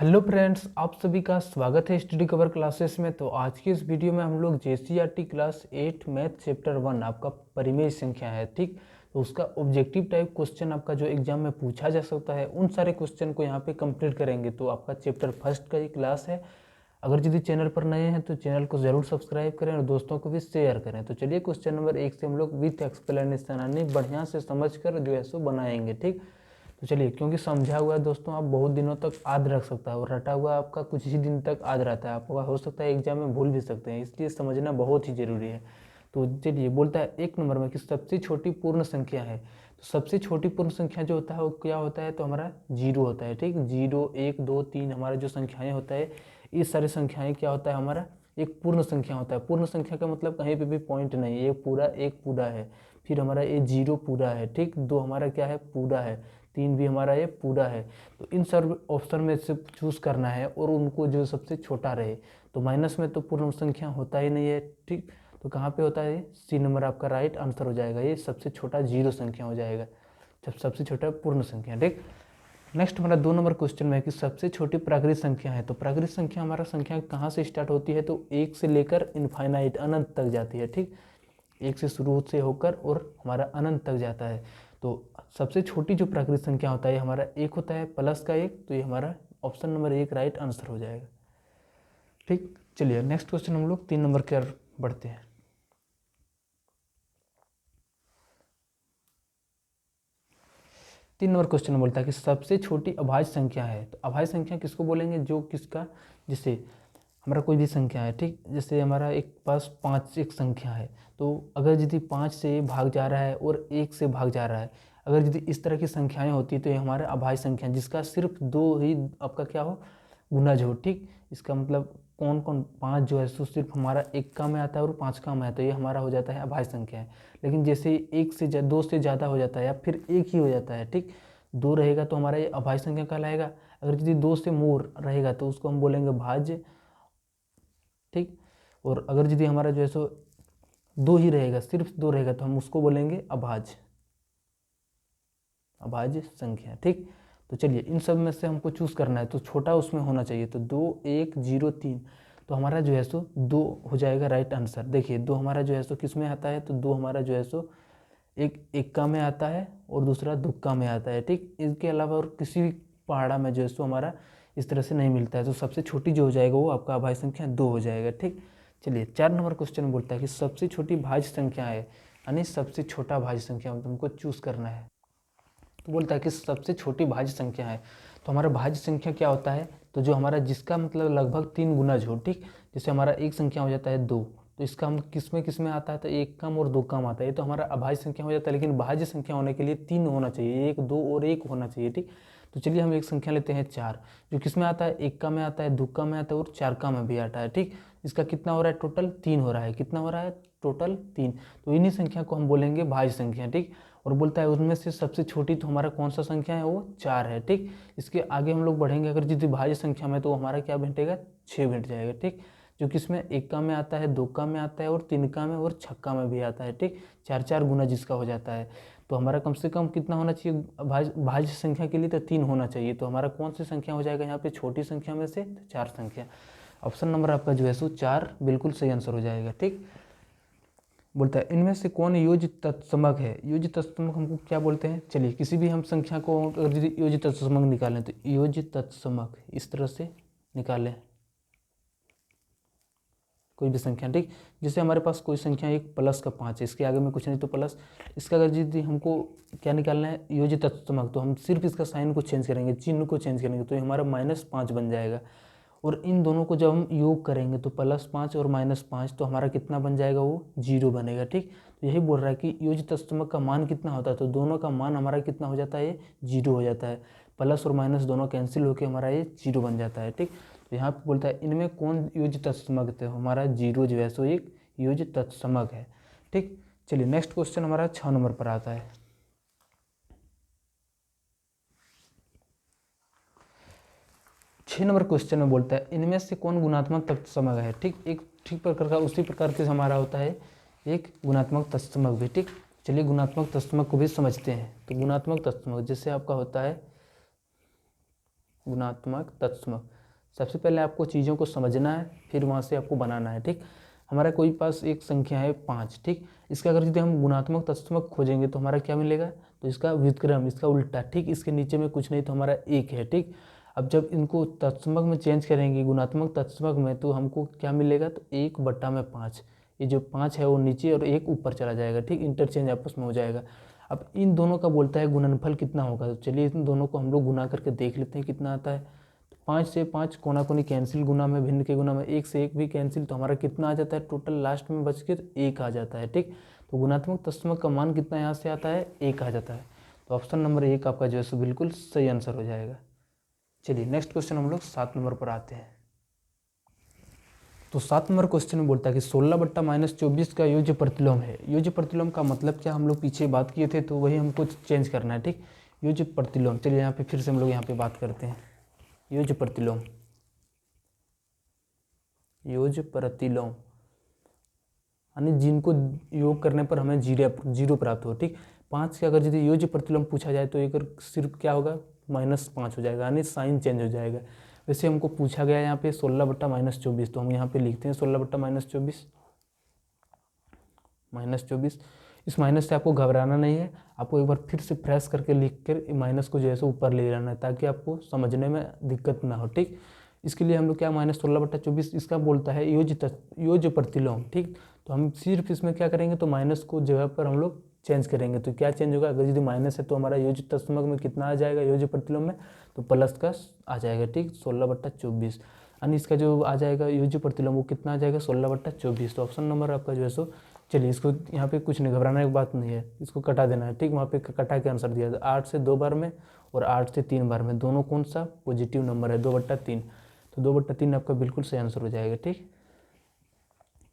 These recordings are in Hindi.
हेलो फ्रेंड्स, आप सभी का स्वागत है स्टडी कवर क्लासेस में। तो आज की इस वीडियो में हम लोग जेसीईआरटी क्लास 8 मैथ चैप्टर 1 आपका परिमेय संख्या है, ठीक। तो उसका ऑब्जेक्टिव टाइप क्वेश्चन आपका जो एग्जाम में पूछा जा सकता है उन सारे क्वेश्चन को यहाँ पे कंप्लीट करेंगे। तो आपका चैप्टर फर्स्ट का ये क्लास है। अगर यदि चैनल पर नए हैं तो चैनल को ज़रूर सब्सक्राइब करें और दोस्तों को भी शेयर करें। तो चलिए क्वेश्चन नंबर 1 से हम लोग विथ एक्सप्लेनेशन यानी बढ़िया से समझ कर जो है सो बनाएंगे, ठीक। तो चलिए, क्योंकि समझा हुआ है दोस्तों आप बहुत दिनों तक याद रख सकता है और रटा हुआ आपका कुछ ही दिन तक याद रहता है, आपका हो सकता है एग्जाम में भूल भी सकते हैं, इसलिए समझना बहुत ही जरूरी है। तो चलिए, बोलता है 1 नंबर में कि सबसे छोटी पूर्ण संख्या है। तो सबसे छोटी पूर्ण संख्या जो होता है वो क्या होता है, तो हमारा 0 होता है, ठीक। 0 1 2 3 हमारा जो संख्याएं होता है, ये सारी संख्याएं क्या होता है, हमारा एक पूर्ण संख्या होता है। पूर्ण संख्या का मतलब कहीं पे भी पॉइंट नहीं, ये पूरा एक पूरा है। फिर हमारा ये 0 पूरा है, ठीक। 2 हमारा क्या है, पूरा है। 3 भी हमारा ये पूरा है। तो इन सब ऑप्शन में से चूज करना है और उनको जो सबसे छोटा रहे। तो माइनस में तो पूर्ण संख्या होता ही नहीं है, ठीक। तो कहाँ पे होता है, सी नंबर आपका राइट आंसर हो जाएगा। ये सबसे छोटा 0 संख्या हो जाएगा, जब सबसे छोटा पूर्ण संख्या, ठीक। नेक्स्ट हमारा 2 नंबर क्वेश्चन में है कि सबसे छोटी प्राकृत संख्या है। तो प्राकृत संख्या हमारा संख्या कहाँ से स्टार्ट होती है, तो 1 से लेकर इनफाइनाइट अनंत तक जाती है, ठीक। 1 से शुरू से होकर और हमारा अनंत तक जाता है। तो सबसे छोटी जो प्राकृत संख्या होता है हमारा 1 होता है, प्लस का 1। तो ये हमारा ऑप्शन नंबर 1 राइट आंसर हो जाएगा, ठीक। चलिए नेक्स्ट क्वेश्चन हम लोग 3 नंबर की ओर बढ़ते हैं। 3 नंबर क्वेश्चन में बोलता है कि सबसे छोटी अभाज्य संख्या है। तो अभाज्य संख्या किसको बोलेंगे, जो किसका, जैसे हमारा कोई भी संख्या है, ठीक। जैसे हमारा एक पास 5 एक संख्या है, तो अगर यदि 5 से भाग जा रहा है और 1 से भाग जा रहा है, अगर यदि इस तरह की संख्याएं होती तो ये हमारा अभाज्य संख्या, जिसका सिर्फ 2 ही आपका क्या हो, गुणज हो, ठीक। इसका मतलब कौन कौन 5 जो है सो सिर्फ हमारा 1 का में आता है और 5 का में आता है, ये हमारा हो जाता है अभाज्य संख्या है। लेकिन जैसे 1 से 2 से ज़्यादा हो जाता है या फिर 1 ही हो जाता है, ठीक। 2 रहेगा तो हमारा ये अभाज्य संख्या कहलाएगा। अगर यदि 2 से मोर रहेगा तो उसको हम बोलेंगे भाज्य, ठीक। और अगर यदि हमारा जो है सो 2 ही रहेगा, सिर्फ 2 रहेगा, तो हम उसको बोलेंगे अभाज्य, अभाज्य संख्या, ठीक। तो चलिए इन सब में से हमको चूज करना है, तो छोटा उसमें होना चाहिए। तो 2 1 0 3, तो हमारा जो है सो 2 हो जाएगा राइट आंसर। देखिए 2 हमारा जो है सो किस में आता है, तो 2 हमारा जो है सो एक एक्का में आता है और दूसरा दुक्का में आता है, ठीक। इसके अलावा और किसी भी पहाड़ा में जो है सो हमारा इस तरह से नहीं मिलता है। तो सबसे छोटी जो हो जाएगा वो आपका अभाज्य संख्या 2 हो जाएगा, ठीक। चलिए 4 नंबर क्वेश्चन बोलता है कि सबसे छोटी भाज्य संख्या है, यानी सबसे छोटा भाज्य संख्या तुमको चूज करना है। तो बोलता है कि सबसे छोटी भाज्य संख्या है। तो हमारा भाज्य संख्या क्या होता है, तो जो हमारा जिसका मतलब लगभग 3 गुना हो, ठीक। जैसे हमारा एक संख्या हो जाता है 2, तो इसका हम किस में आता है, तो 1 कम और 2 कम आता है, ये तो हमारा अभाज्य संख्या हो जाता है। लेकिन भाज्य संख्या होने के लिए 3 होना चाहिए, 1 2 और 1 होना चाहिए, ठीक। तो चलिए हम एक संख्या लेते हैं 4, जो किस में आता है, 1 का में आता है, 2 का में आता है और 4 का में भी आता है, ठीक। इसका कितना हो रहा है, टोटल 3 हो रहा है। कितना हो रहा है, टोटल 3। तो इन्हीं संख्या को हम बोलेंगे भाज्य संख्या, ठीक। और बोलता है उनमें से सबसे छोटी तो हमारा कौन सा संख्या है, वो 4 है, ठीक। इसके आगे हम लोग बढ़ेंगे, अगर यदि भाज्य संख्या में, तो हमारा क्या भेटेगा, 6 भेट जाएगा, ठीक। जो कि इसमें 1 का में आता है, 2 का में आता है और 3 का में और 6 का में भी आता है, ठीक। 4 4 गुना जिसका हो जाता है। तो हमारा कम से कम कितना होना चाहिए भाज्य संख्या के लिए, तो 3 होना चाहिए। तो हमारा कौन सी संख्या हो जाएगा यहाँ पे, छोटी संख्या में से 4 संख्या। ऑप्शन नंबर आपका जो है सो 4 बिल्कुल सही आंसर हो जाएगा, ठीक। बोलता है इनमें से कौन योज्य तत्समक है। योज्य तत्समक हमको क्या बोलते हैं, चलिए किसी भी हम संख्या को अगर योज्य तत्समक निकालें, तो योज्य तत्समक इस तरह से निकालें कोई भी संख्या, ठीक। जैसे हमारे पास कोई संख्या एक प्लस का 5 है, इसके आगे में कुछ नहीं तो प्लस। इसका अगर यदि हमको क्या निकालना है, योज्य तत्समक, तो हम सिर्फ इसका साइन को चेंज करेंगे, चिन्ह को चेंज करेंगे, तो ये हमारा -5 बन जाएगा। और इन दोनों को जब हम योग करेंगे तो +5 और -5, तो हमारा कितना बन जाएगा, वो 0 बनेगा, ठीक। तो यही बोल रहा है कि योज्य तत्समक का मान कितना होता है, तो दोनों का मान हमारा कितना हो जाता है, ये 0 हो जाता है। प्लस और माइनस दोनों कैंसिल होकर हमारा ये 0 बन जाता है, ठीक। तो यहाँ पे बोलता है इनमें कौन योज्य तत्समक थे, हमारा 0 जो है सो एक योज्य तत्समक है, ठीक। चलिए नेक्स्ट क्वेश्चन हमारा 6 नंबर पर आता है। 6 नंबर क्वेश्चन में बोलता है इनमें से कौन गुणात्मक तत्समक है, ठीक। एक ठीक प्रकार का उसी प्रकार के हमारा होता है एक गुणात्मक तत्समक भी, ठीक। चलिए गुणात्मक तत्समक को भी समझते हैं। तो गुणात्मक तत्समक जैसे आपका होता है, गुणात्मक तत्समक। सबसे पहले आपको चीज़ों को समझना है, फिर वहाँ से आपको बनाना है। ठीक, हमारा कोई पास एक संख्या है 5। ठीक, इसका अगर यदि हम गुणात्मक तत्समक खोजेंगे तो हमारा क्या मिलेगा, तो इसका व्युत्क्रम, इसका उल्टा। ठीक, इसके नीचे में कुछ नहीं तो हमारा 1 है। ठीक, अब जब इनको तत्समक में चेंज करेंगे, गुणात्मक तत्समक में, तो हमको क्या मिलेगा, तो 1/5। ये जो 5 है वो नीचे और 1 ऊपर चला जाएगा। ठीक, इंटरचेंज आपस में हो जाएगा। अब इन दोनों का बोलता है गुणनफल कितना होगा, तो चलिए इन दोनों को हम लोग गुना करके देख लेते हैं कितना आता है। 5 से 5 कोना कोनी कैंसिल, गुना में भिन्न के गुना में 1 से 1 भी कैंसिल, तो हमारा कितना आ जाता है, टोटल लास्ट में बच के 1 आ जाता है। ठीक, तो गुणात्मक तत्समक का मान कितना यहाँ से आता है, 1 आ जाता है। तो ऑप्शन नंबर 1 आपका जो है सो बिल्कुल सही आंसर हो जाएगा। चलिए नेक्स्ट क्वेश्चन हम लोग 7 नंबर पर आते हैं। तो 7 नंबर क्वेश्चन में बोलता है कि 16/-24 का योज्य प्रतिलोम है। योज्य प्रतिलोम का मतलब क्या, हम लोग पीछे बात किए थे तो वही हमको चेंज करना है। ठीक, योज्य प्रतिलोम, चलिए यहाँ पे फिर से हम लोग यहाँ पे बात करते हैं। योज्य प्रतिलोम, योज्य प्रतिलोम यानी जिनको योग करने पर हमें जीरो प्राप्त हो। ठीक, 5 के अगर यदि योज्य प्रतिलोम पूछा जाए तो एक सिर्फ क्या होगा, -5 हो जाएगा, यानी साइन चेंज हो जाएगा। वैसे हमको पूछा गया यहाँ पे 16/-24, तो हम यहाँ पे लिखते हैं 16/-24 -24। इस माइनस से आपको घबराना नहीं है, आपको एक बार फिर से फ्रेश करके लिख कर माइनस को जो है सो ऊपर ले जाना है ताकि आपको समझने में दिक्कत ना हो। ठीक, इसके लिए हम लोग क्या, -16/24 इसका बोलता है योज्य प्रतिलोम। ठीक, तो हम सिर्फ इसमें क्या करेंगे, तो माइनस को जगह पर हम लोग चेंज करेंगे। तो क्या चेंज होगा, अगर यदि माइनस है तो हमारा योज्य तत्समक में कितना आ जाएगा, योज्य प्रतिलोम में, तो प्लस का आ जाएगा। ठीक, 16/24, यानी इसका जो आ जाएगा योज्य प्रतिलोम वो कितना आ जाएगा, 16/24। तो ऑप्शन नंबर आपका जो है सो, चलिए इसको यहाँ पे कुछ नहीं घबराने की बात नहीं है, इसको कटा देना है। ठीक, वहाँ पे कटा के आंसर दिया था 8 से 2 बार में और 8 से 3 बार में, दोनों कौन सा पॉजिटिव नंबर है, 2/3, तो 2/3 आपका बिल्कुल सही आंसर हो जाएगा। ठीक,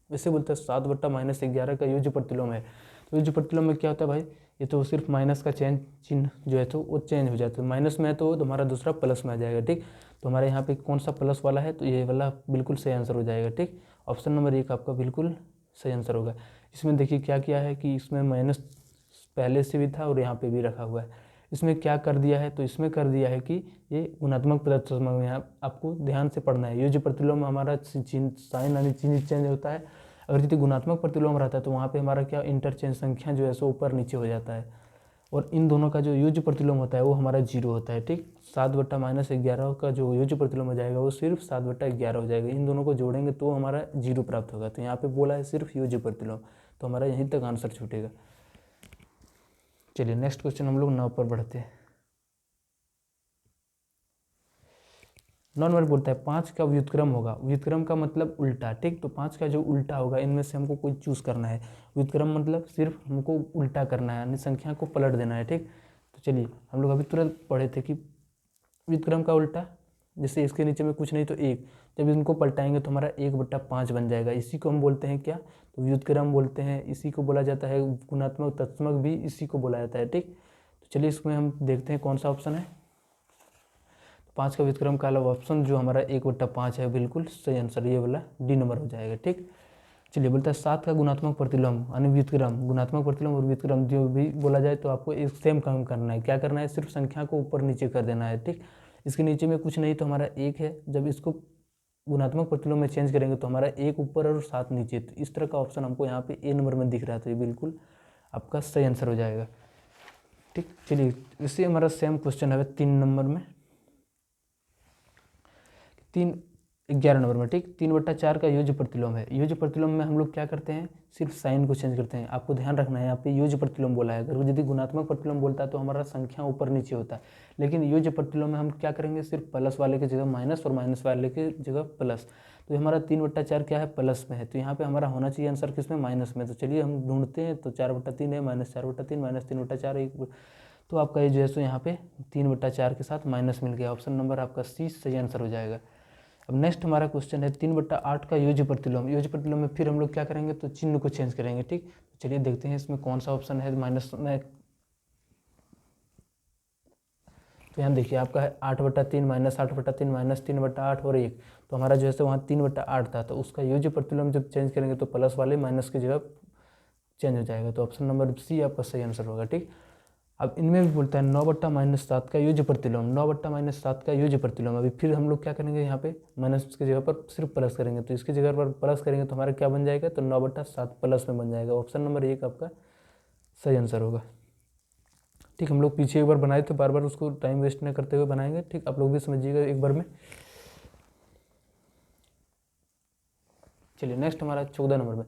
वैसे बोलते हैं 7/-11 का योज्य प्रतिलोम है। तो योज्य प्रतिलोम में क्या होता है भाई, ये तो सिर्फ माइनस का चिन्ह जो है तो वो चेंज हो जाता है, माइनस में है तो हमारा दूसरा प्लस में आ जाएगा। ठीक, तो हमारे यहाँ पे कौन सा प्लस वाला है, तो ये वाला बिल्कुल सही आंसर हो जाएगा। ठीक, ऑप्शन नंबर 1 आपका बिल्कुल सही आंसर होगा। इसमें देखिए क्या किया है कि इसमें माइनस पहले से भी था और यहाँ पे भी रखा हुआ है। इसमें क्या कर दिया है, तो इसमें कर दिया है कि ये गुणात्मक प्रतिलोम, यहाँ आपको ध्यान से पढ़ना है। योज्य प्रतिलोम में हमारा साइन यानी चिन्ह चेंज होता है। अगर यदि गुणात्मक प्रतिलोम रहता है तो वहाँ पे हमारा क्या, इंटरचेंज संख्या जो है सो ऊपर नीचे हो जाता है, और इन दोनों का जो योज्य प्रतिलोम होता है वो हमारा 0 होता है। ठीक, 7/-11 का जो योज्य प्रतिलोम हो जाएगा वो सिर्फ 7/11 हो जाएगा। इन दोनों को जोड़ेंगे तो हमारा 0 प्राप्त होगा। तो यहाँ पे बोला है सिर्फ योज्य प्रतिलोम, तो हमारा यहीं तक आंसर छूटेगा। चलिए नेक्स्ट क्वेश्चन हम लोग 9 पर बढ़ते हैं। 9 नंबर बोलता है 5 का व्युत्क्रम होगा। व्युत्क्रम का मतलब उल्टा। ठीक, तो 5 का जो उल्टा होगा इनमें से हमको कोई चूज करना है। व्युत्क्रम मतलब सिर्फ हमको उल्टा करना है, यानी संख्या को पलट देना है। ठीक, तो चलिए हम लोग अभी तुरंत पढ़े थे कि व्युत्क्रम का उल्टा, जैसे इसके नीचे में कुछ नहीं तो 1, जब इनको पलटाएंगे तो हमारा 1/5 बन जाएगा। इसी को हम बोलते हैं क्या, तो व्युत्क्रम बोलते हैं। इसी को बोला जाता है गुणात्मक तत्समक भी इसी को बोला जाता है। ठीक, तो चलिए इसमें हम देखते हैं कौन सा ऑप्शन है। 5 का व्युत्क्रम का ऑप्शन जो हमारा 1/5 है, बिल्कुल सही आंसर ये वाला डी नंबर हो जाएगा। ठीक, चलिए बोलता है 7 का गुणात्मक प्रतिलोम यानी व्युत्क्रम, गुणात्मक प्रतिलोम और व्युत्क्रम जो भी बोला जाए तो आपको एक सेम काम करना है। क्या करना है, सिर्फ संख्या को ऊपर नीचे कर देना है। ठीक, इसके नीचे में कुछ नहीं तो हमारा 1 है, जब इसको गुणात्मक प्रतिलोम में चेंज करेंगे तो हमारा 1 ऊपर और 7 नीचे, तो इस तरह का ऑप्शन हमको यहाँ पे ए नंबर में दिख रहा है, तो ये बिल्कुल आपका सही आंसर हो जाएगा। ठीक, चलिए इससे हमारा सेम क्वेश्चन है 3 नंबर में, 11 नंबर में। ठीक, 3/4 का योज्य प्रतिलोम है। योज्य प्रतिलोम में हम लोग क्या करते हैं, सिर्फ साइन को चेंज करते हैं। आपको ध्यान रखना है यहाँ पे योज्य प्रतिलोम बोला है, अगर यदि गुणात्मक प्रतिलोम बोलता है तो हमारा संख्या ऊपर नीचे होता है, लेकिन योज्य प्रतिलोम में हम क्या करेंगे, सिर्फ प्लस वाले की जगह माइनस और माइनस वाले की जगह प्लस। तो हमारा 3/4 क्या है, प्लस में है, तो यहाँ पे हमारा होना चाहिए आंसर किसमें, माइनस में। तो चलिए हम ढूंढते हैं, तो 4/3 है, -4/3 -3/4 1, तो आपका ये जो है सो यहाँ पे 3/4 के साथ माइनस मिल गया। ऑप्शन नंबर आपका सी सही आंसर हो जाएगा। अब नेक्स्ट हमारा क्वेश्चन है 3/8 का योज्य प्रतिलोम। योज्य प्रतिलोम में फिर हम लोग क्या करेंगे, तो चिन्ह को चेंज करेंगे। ठीक, चलिए देखते हैं इसमें कौन सा ऑप्शन है माइनस में। तो यहाँ देखिए आपका है 8/3 -8/3 -3/8 और 1, तो हमारा जो है सो वहाँ 3/8 था, तो उसका योज्य प्रतिलोम जब चेंज करेंगे तो प्लस वाले माइनस की जगह चेंज हो जाएगा। तो ऑप्शन नंबर सी आपका सही आंसर होगा। ठीक, अब इनमें भी बोलता है 9/-7 का युज प्रतिलोम, 9/-7 का युज प्रतिलोम। अभी फिर हम लोग क्या करेंगे, यहाँ पे माइनस की जगह पर सिर्फ प्लस करेंगे, तो इसकी जगह पर प्लस करेंगे तो हमारा क्या बन जाएगा, तो 9/7 प्लस में बन जाएगा। ऑप्शन नंबर 1 आपका सही आंसर होगा। ठीक, हम लोग पीछे एक बार बनाए थे, बार बार उसको टाइम वेस्ट नहीं करते हुए बनाएंगे। ठीक, आप लोग भी समझिएगा एक बार में। चलिए नेक्स्ट हमारा 14 नंबर में,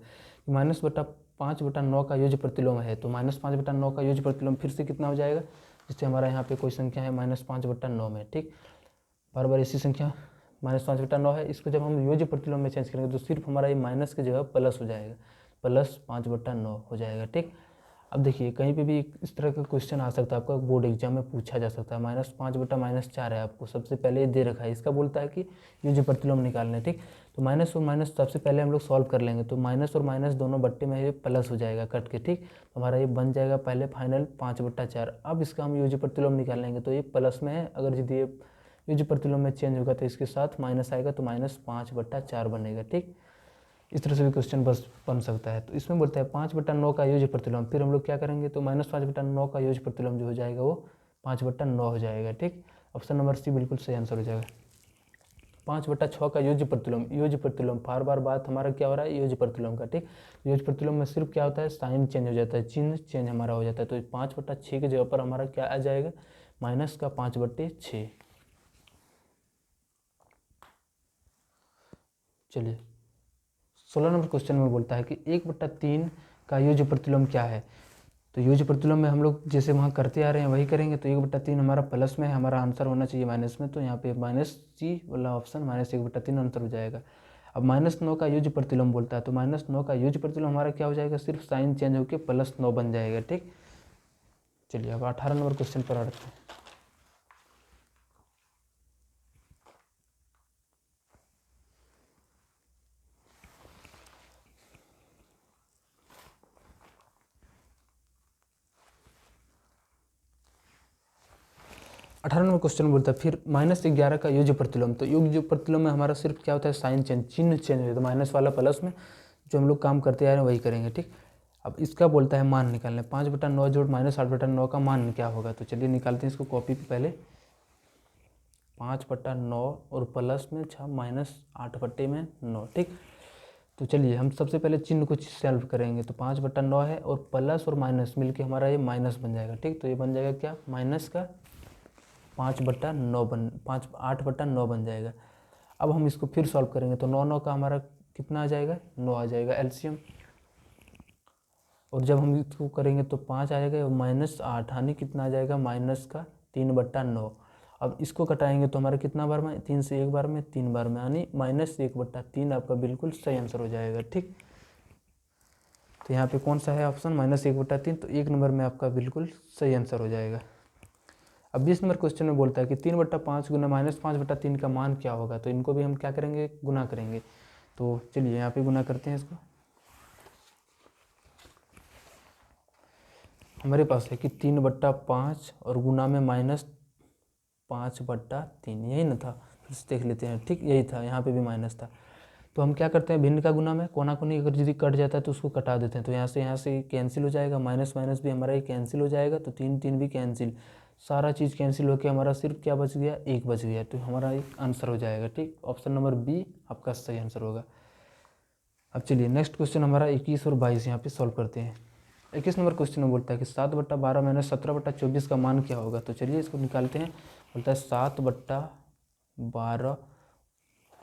-5/9 का युज प्रतिलोम है। तो -5/9 का युज प्रतिलोम फिर से कितना हो जाएगा, जिससे हमारा यहाँ पे कोई संख्या है -5/9 में। ठीक, बार बार इसी संख्या -5/9 है, इसको जब हम युज प्रतिलोम में चेंज करेंगे तो सिर्फ हमारा ये माइनस की जगह प्लस हो जाएगा, +5/9 हो जाएगा। ठीक, अब देखिए कहीं पे भी इस तरह का क्वेश्चन आ सकता है, आपका बोर्ड एग्जाम में पूछा जा सकता है। -5/-4 है, आपको सबसे पहले दे रखा है, इसका बोलता है कि युज प्रतिलोम निकालना है। ठीक, तो माइनस और माइनस सबसे पहले हम लोग सॉल्व कर लेंगे, तो माइनस और माइनस दोनों बट्टे में ये प्लस हो जाएगा कट के। ठीक, तो हमारा ये बन जाएगा पहले फाइनल 5/4। अब इसका हम युज प्रतिलोम निकालेंगे तो ये प्लस में है, अगर यदि ये युज प्रतिलोम में चेंज होगा तो इसके साथ माइनस आएगा, तो -5/4 बनेगा। ठीक, इस तरह से भी क्वेश्चन बस बन सकता है। तो इसमें बोलता है 5/9 का युज प्रतिलोम, फिर हम लोग क्या करेंगे, तो -5/9 का युज प्रतिलोम जो हो जाएगा वो 5/9 हो जाएगा। ठीक, ऑप्शन नंबर सी बिल्कुल सही आंसर हो जाएगा। 5/6 का युज प्रतिलोम, युज प्रतिलोम बार बार बात हमारा क्या हो रहा है, युज प्रतिलोम का। ठीक, युज प्रतिलोम में सिर्फ क्या होता है, साइन चेंज हो जाता है, चिन्ह चेंज हमारा हो जाता है। तो 5/6 की जगह पर हमारा क्या आ जाएगा, -5/6। चलिए 16 नंबर क्वेश्चन में बोलता है कि 1/3 का युज प्रतिलोम क्या है। तो युज प्रतिलोम में हम लोग जैसे वहाँ करते आ रहे हैं वही करेंगे, तो 1/3 हमारा प्लस में है, हमारा आंसर होना चाहिए माइनस में, तो यहाँ पे -C वाला ऑप्शन -1/3 आंसर हो जाएगा। अब -9 का युज प्रतिलोम बोलता है, तो -9 का युज प्रतिलोम हमारा क्या हो जाएगा, सिर्फ साइन चेंज होकर +9 बन जाएगा। ठीक, चलिए अब 18 नंबर क्वेश्चन पर आते हैं। 18 नंबर क्वेश्चन बोलता है फिर -11 का युज प्रतिलोम। तो युज प्रतिलोम में हमारा सिर्फ क्या होता है, साइन चेंज, चिन्ह चेंज हो जाता है, माइनस वाला प्लस में, जो हम लोग काम करते आ रहे हैं वही करेंगे। ठीक, अब इसका बोलता है मान निकालने, 5/9 जोड़ -8/9 का मान क्या होगा। तो चलिए निकालते हैं इसको कॉपी पे पहले। 5/9 और प्लस में 6 -8/9। ठीक, तो चलिए हम सबसे पहले चिन्ह को सॉल्व करेंगे, तो 5/9 है और प्लस और माइनस मिलके हमारा ये माइनस बन जाएगा। ठीक, तो ये बन जाएगा क्या, माइनस का 8/9 बन जाएगा। अब हम इसको फिर सॉल्व करेंगे, तो 9 का हमारा कितना आ जाएगा, 9 आ जाएगा एलसीएम। और जब हम इसको करेंगे तो 5 आ जाएगा, -8 यानी कितना आ जाएगा, -3/9। अब इसको कटाएंगे तो हमारा कितना बार में, 3 से 1 बार में, 3 बार में, यानी -1/3 आपका बिल्कुल सही आंसर हो जाएगा। ठीक, तो यहाँ पे कौन सा है ऑप्शन, -1/3, तो 1 नंबर में आपका बिल्कुल सही आंसर हो जाएगा। अब 20 नंबर क्वेश्चन में बोलता है कि 3/5 गुना -5/3 का मान क्या होगा। तो इनको भी हम क्या करेंगे, गुना करेंगे। तो चलिए यहाँ पे गुना करते हैं इसको। हमारे पास है कि 3/5 और गुना में -5/3, यही ना था, फिर से देख लेते हैं। ठीक, यही था, यहाँ पे भी माइनस था। तो हम क्या करते हैं, भिन्न का गुना में कोना कोनी अगर यदि कट जाता है तो उसको कटा देते हैं, तो यहाँ से कैंसिल हो जाएगा, माइनस माइनस भी हमारा ये कैंसिल हो जाएगा, तो 3 3 भी कैंसिल, सारा चीज़ कैंसिल होकर हमारा सिर्फ क्या बच गया, 1 बच गया, तो हमारा एक आंसर हो जाएगा। ठीक, ऑप्शन नंबर बी आपका सही आंसर होगा। अब चलिए नेक्स्ट क्वेश्चन हमारा 21 और 22 यहाँ पे सॉल्व करते हैं। 21 नंबर क्वेश्चन में बोलता है कि 7/12 - 17/24 का मान क्या होगा। तो चलिए इसको निकालते हैं। बोलता है 7/12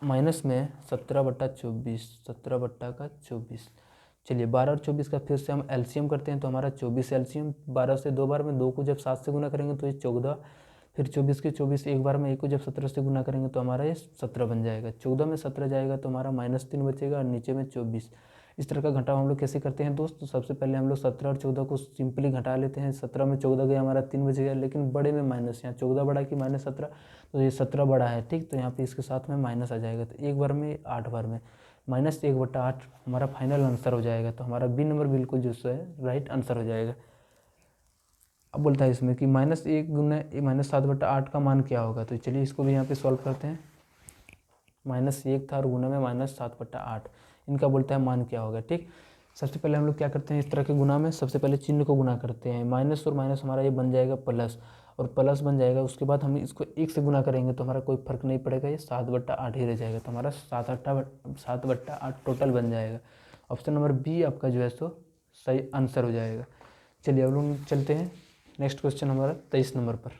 माइनस में 17/24, 17/24। चलिए 12 और 24 का फिर से हम एलसीएम करते हैं, तो हमारा 24 एलसीएम, 12 से 2 बार में, 2 को जब 7 से गुना करेंगे तो ये 14, फिर 24 के 24 एक बार में, 1 को जब 17 से गुना करेंगे तो हमारा ये 17 बन जाएगा। 14 में 17 जाएगा तो हमारा -3 बचेगा और नीचे में 24। इस तरह का घटाव हम लोग कैसे करते हैं दोस्त, तो सबसे पहले हम लोग 17 और 14 को सिंपली घटा लेते हैं। 17 में 14 गया हमारा 3 बच गया, लेकिन बड़े में माइनस, यहाँ 14 बड़ा कि -17, तो ये 17 बड़ा है। ठीक, तो यहाँ पे इसके साथ में माइनस आ जाएगा, तो 1 बार में 8 बार में -1/8 हमारा फाइनल आंसर हो जाएगा। तो हमारा बी नंबर बिल्कुल जो है राइट आंसर हो जाएगा। अब बोलता है इसमें कि -1 गुना -7/8 का मान क्या होगा। तो चलिए इसको भी यहाँ पे सॉल्व करते हैं। -1 था और गुना में -7/8, इनका बोलता है मान क्या होगा। ठीक, सबसे पहले हम लोग क्या करते हैं इस तरह के गुना में, सबसे पहले चिन्ह को गुना करते हैं, माइनस और माइनस हमारा ये बन जाएगा प्लस, और प्लस बन जाएगा। उसके बाद हम इसको 1 से गुना करेंगे तो हमारा कोई फर्क नहीं पड़ेगा, ये 7/8 ही रह जाएगा। तो हमारा 7/8 टोटल बन जाएगा। ऑप्शन नंबर बी आपका जो है सो सही आंसर हो जाएगा। चलिए अब लोग चलते हैं नेक्स्ट क्वेश्चन हमारा 23 नंबर पर।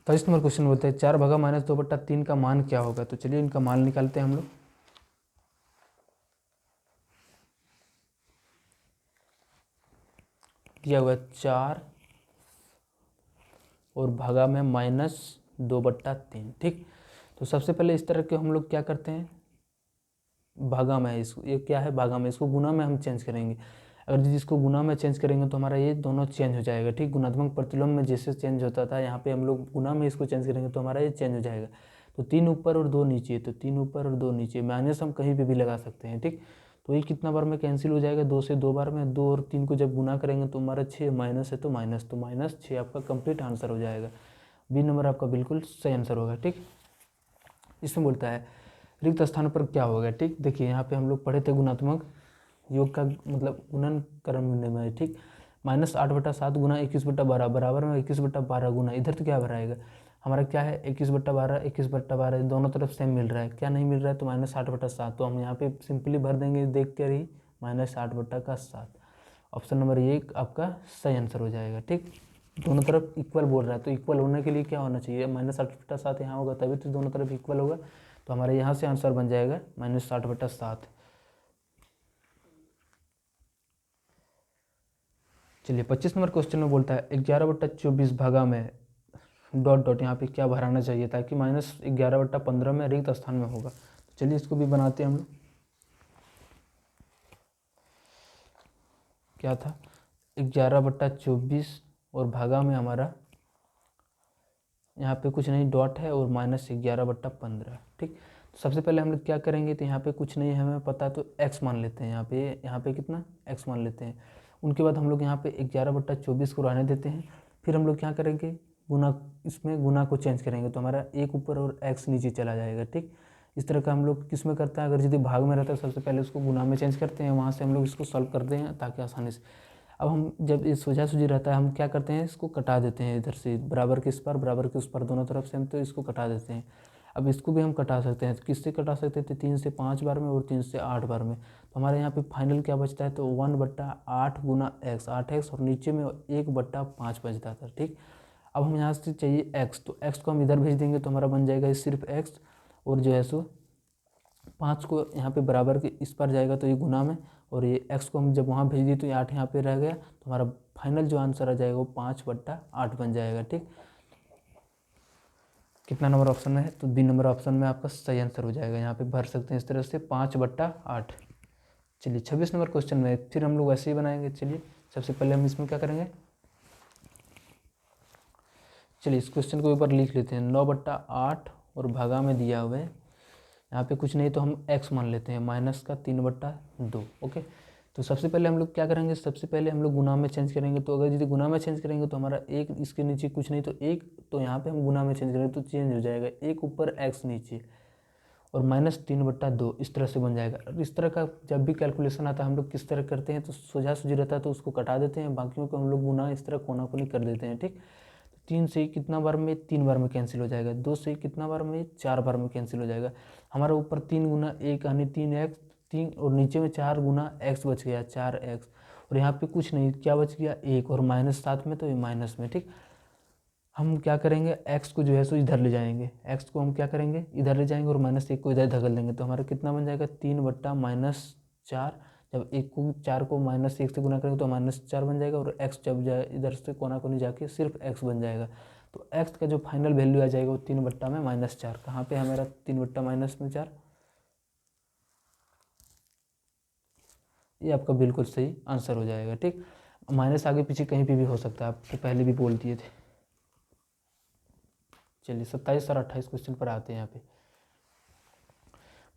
तो इस नंबर क्वेश्चन बोलते हैं 4 भागा -2/3 का मान क्या होगा। तो चलिए इनका मान निकालते हैं हम लोग। दिया हुआ 4 और भागा में -2/3। ठीक, तो सबसे पहले इस तरह के हम लोग क्या करते हैं, भागा में इसको, ये क्या है भागा में, इसको गुना में हम चेंज करेंगे। अगर जिसको गुना में चेंज करेंगे तो हमारा ये दोनों चेंज हो जाएगा। ठीक, गुणात्मक प्रतिलोम में जैसे चेंज होता था, यहाँ पे हम लोग गुना में इसको चेंज करेंगे तो हमारा ये चेंज हो जाएगा। तो 3 ऊपर और 2 नीचे, तो 3 ऊपर और 2 नीचे, माइनस हम कहीं पे भी लगा सकते हैं। ठीक, तो ये कितना बार में कैंसिल हो जाएगा, 2 से 2 बार में, 2 और 3 को जब गुना करेंगे तो हमारा 6, माइनस है तो माइनस, तो -6 आपका कंप्लीट आंसर हो जाएगा। बी नंबर आपका बिल्कुल सही आंसर होगा। ठीक, इसमें बोलता है रिक्त स्थान पर क्या होगा। ठीक, देखिए यहाँ पे हम लोग पढ़े थे गुणात्मक योग का मतलब गुणन करने में। ठीक, -8/7 गुना 21/12 बराबर में 21/12 गुना, इधर तो क्या भराएगा हमारा, क्या है 21/12, 21/12 दोनों तरफ सेम मिल रहा है, क्या नहीं मिल रहा है तो -8/7। तो हम यहाँ पे सिंपली भर देंगे देख कर ही, -8/7। ऑप्शन नंबर 1 आपका सही आंसर हो जाएगा। ठीक, दोनों तरफ इक्वल बोल रहा है, तो इक्वल होने के लिए क्या होना चाहिए, -8/7 यहाँ होगा तभी तो दोनों तरफ इक्वल होगा। तो हमारे यहाँ से आंसर बन जाएगा -8/7। चलिए 25 नंबर क्वेश्चन में बोलता है 11/24 भागा में डॉट डॉट, यहाँ पे क्या भराना चाहिए ताकि -11/15 में रिक्त स्थान में होगा। तो चलिए इसको भी बनाते हैं हम लोग। क्या था 11/24 और भागा में हमारा यहाँ पे कुछ नहीं डॉट है और -11/15। ठीक, तो सबसे पहले हम लोग क्या करेंगे, तो यहाँ पे कुछ नहीं है हमें पता, तो x मान लेते हैं, यहाँ पे कितना x मान लेते हैं। उनके बाद हम लोग यहाँ पे 11/24 को रहने देते हैं। फिर हम लोग क्या करेंगे, गुना, इसमें गुना को चेंज करेंगे तो हमारा 1 ऊपर और x नीचे चला जाएगा। ठीक, इस तरह का हम लोग किस में करते हैं, अगर यदि भाग में रहता है सबसे पहले उसको गुना में चेंज करते हैं, वहाँ से हम लोग इसको सॉल्व करते हैं ताकि आसानी से। अब हम जब ये सोझा-सूझी रहता है हम क्या करते हैं, इसको कटा देते हैं, इधर से बराबर के इस पार बराबर के उस पार दोनों तरफ से हम तो इसको कटा देते हैं। अब इसको भी हम कटा सकते हैं, तो किससे कटा सकते थे, 3 से 5 बार में और 3 से 8 बार में। तो हमारे यहाँ पे फाइनल क्या बचता है, तो 1/8 गुना x, 8x और नीचे में 1/5 बचता था। ठीक, अब हम यहाँ से चाहिए x, तो x को हम इधर भेज देंगे तो हमारा बन जाएगा सिर्फ x, और जो है सो 5 को यहाँ पे बराबर के इस पर जाएगा तो ये गुना में, और ये x को हम जब वहाँ भेज दिए तो ये 8 यहाँ पे रह गया, तो हमारा फाइनल जो आंसर आ जाएगा वो 5/8 बन जाएगा। ठीक, कितना नंबर ऑप्शन में है, तो बी नंबर ऑप्शन में आपका सही आंसर हो जाएगा। यहाँ पे भर सकते हैं इस तरह से 5/8। चलिए 26 नंबर क्वेश्चन में फिर हम लोग ऐसे ही बनाएंगे। चलिए सबसे पहले हम इसमें क्या करेंगे, चलिए इस क्वेश्चन को ऊपर लिख लेते हैं, 9/8 और भागा में दिया हुआ है, यहाँ पे कुछ नहीं तो हम x मान लेते हैं, -3/2। ओके, तो सबसे पहले हम लोग क्या करेंगे, सबसे पहले हम लोग गुना में चेंज करेंगे। तो अगर यदि गुना में चेंज करेंगे तो हमारा 1 इसके नीचे कुछ नहीं तो 1, तो यहाँ पे हम गुना में चेंज करेंगे तो चेंज हो जाएगा 1 ऊपर x नीचे और -3/2, इस तरह से बन जाएगा। और इस तरह का जब भी कैलकुलेशन आता है हम लोग किस तरह करते हैं, तो सोझा सूझी रहता है तो उसको कटा देते हैं, बाकियों को हम लोग गुना इस तरह कोना कोनी कर देते हैं। ठीक, 3 से कितना बार में 3 बार में कैंसिल हो जाएगा, 2 से कितना बार में 4 बार में कैंसिल हो जाएगा। हमारा ऊपर 3 गुना 1 यानी 3x, 3 और नीचे में 4 गुना x बच गया 4x, और यहाँ पे कुछ नहीं क्या बच गया 1 और -7 में तो ये माइनस में। ठीक, हम क्या करेंगे x को जो है सो इधर ले जाएंगे, x को हम क्या करेंगे इधर ले जाएंगे और -1 को इधर धकेल देंगे, तो हमारा कितना बन जाएगा 3/-4। जब 4 को -1 से गुना करेंगे तो -4 बन जाएगा, और x जब जाए इधर से कोना कोनी जाके सिर्फ x बन जाएगा। तो x का जो फाइनल वैल्यू आ जाएगा वो 3/-4। कहाँ पे है हमारा 3/-4, ये आपका बिल्कुल सही आंसर हो जाएगा। ठीक, माइनस आगे पीछे कहीं पे भी हो सकता है, आपको पहले भी बोल दिए थे। चलिए 27 और 28 क्वेश्चन पर आते हैं। यहाँ पे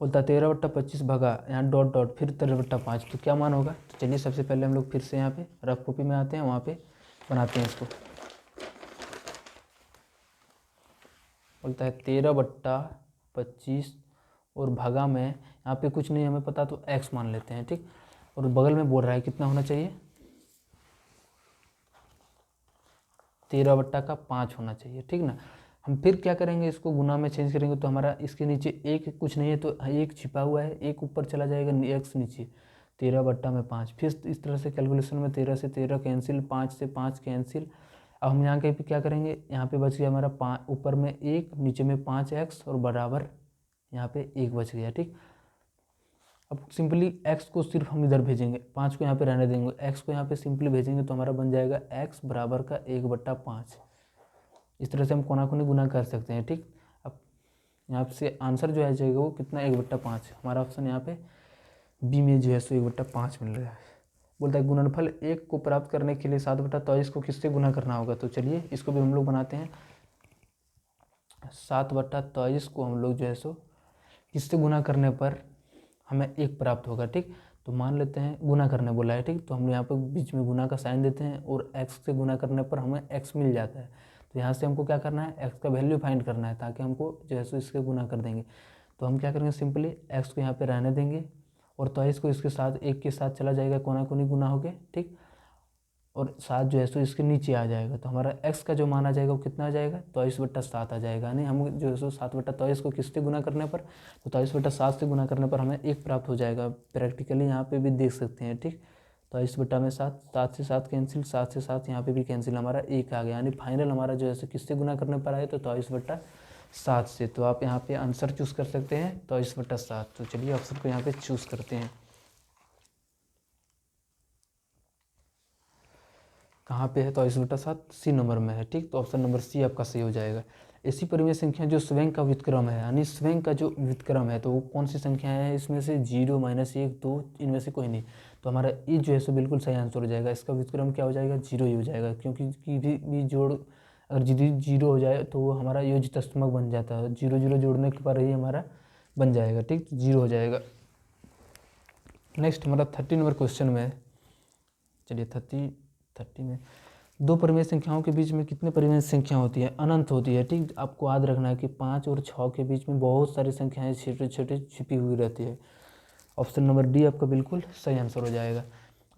बोलता है 13/25 भगा, यहाँ डॉट डॉट फिर 13/5, तो क्या मान होगा। तो चलिए सबसे पहले हम लोग फिर से यहाँ पे रफ कॉपी में आते हैं, वहाँ पे बनाते हैं इसको। बोलता है 13/25 और भगा में यहाँ पे कुछ नहीं हमें पता तो x मान लेते हैं, ठीक। और बगल में बोल रहा है कितना होना चाहिए, 13/5 होना चाहिए, ठीक ना। हम फिर क्या करेंगे, इसको गुना में चेंज करेंगे, तो हमारा इसके नीचे एक कुछ नहीं है तो एक छिपा हुआ है, एक ऊपर चला जाएगा, x नीचे, 13/5। फिर इस तरह से कैलकुलेशन में 13 से 13 कैंसिल, 5 से 5 कैंसिल। अब हम यहाँ कहीं पे क्या करेंगे, यहाँ पे बच गया हमारा 5, ऊपर में 1, नीचे में 5x और बराबर यहाँ पे 1 बच गया, ठीक। अब सिंपली x को सिर्फ हम इधर भेजेंगे, 5 को यहाँ पे रहने देंगे, x को यहाँ पे सिंपली भेजेंगे तो हमारा बन जाएगा x बराबर का 1/5। इस तरह से हम कोना कोनी गुना कर सकते हैं, ठीक। अब यहाँ से आंसर जो आ जाएगा वो कितना, 1/5। हमारा ऑप्शन यहाँ पे बी में जो है सो 1/5 मिल रहा है। बोलता है गुणनफल 1 को प्राप्त करने के लिए 7/23 को किससे गुना करना होगा। तो चलिए इसको भी हम लोग बनाते हैं। 7/23 को हम लोग जो है सो किससे गुना करने पर हमें 1 प्राप्त होगा, ठीक। तो मान लेते हैं गुना करने बोला है, ठीक। तो हम यहाँ पर बीच में गुना का साइन देते हैं और x से गुना करने पर हमें x मिल जाता है। तो यहाँ से हमको क्या करना है, x का वैल्यू फाइंड करना है, ताकि हमको जो है सो इसके गुना कर देंगे। तो हम क्या करेंगे, सिंपली x को यहाँ पे रहने देंगे और 23 को इसके साथ 1 के साथ चला जाएगा, कोना कोनी गुना हो गया, ठीक। और 7 जो है सो इसके नीचे आ जाएगा, तो हमारा x का जो मान आ जाएगा वो कितना आ जाएगा, 23/7 आ जाएगा। यानी हम जो है सो 7/23 को किससे गुना करने पर, तो 23/7 से गुना करने पर हमें 1 प्राप्त हो जाएगा। प्रैक्टिकली यहाँ पे भी देख सकते हैं, ठीक। 23/7, 7 से 7 कैंसिल, 7 से 7 यहाँ पे भी कैंसिल, हमारा 1 आ गया। यानी फाइनल हमारा जो है सो किससे गुना करने पर आए, तो 23/7 से। तो आप यहाँ पे आंसर चूज़ कर सकते हैं 23/7। तो चलिए ऑप्शन को यहाँ पे चूज़ करते हैं। कहाँ पे है, 23/7 सी नंबर में है, ठीक। तो ऑप्शन नंबर सी आपका सही हो जाएगा। ऐसी परिमेय संख्या जो स्वयं का व्युत्क्रम है, यानी स्वयं का जो व्युत्क्रम है, तो वो कौन सी संख्या है इसमें से, 0, -1, 2, इनमें से कोई नहीं। तो हमारा ई जो है सो बिल्कुल सही आंसर हो जाएगा। इसका व्युत्क्रम क्या हो जाएगा, 0 ही हो जाएगा, क्योंकि की भी जोड़ अगर 0 हो जाए तो वो हमारा योजितस्तमक बन जाता है। 0 0 जोड़ने के पर ही हमारा बन जाएगा, ठीक। तो 0 हो जाएगा। नेक्स्ट हमारा 30 नंबर क्वेश्चन में, चलिए 30 में दो परिमेय संख्याओं के बीच में कितने परिमेय संख्या होती है, अनंत होती है, ठीक। आपको याद रखना है कि 5 और 6 के बीच में बहुत सारी संख्याएं छोटे छोटे छिपी हुई रहती है। ऑप्शन नंबर डी आपका बिल्कुल सही आंसर हो जाएगा।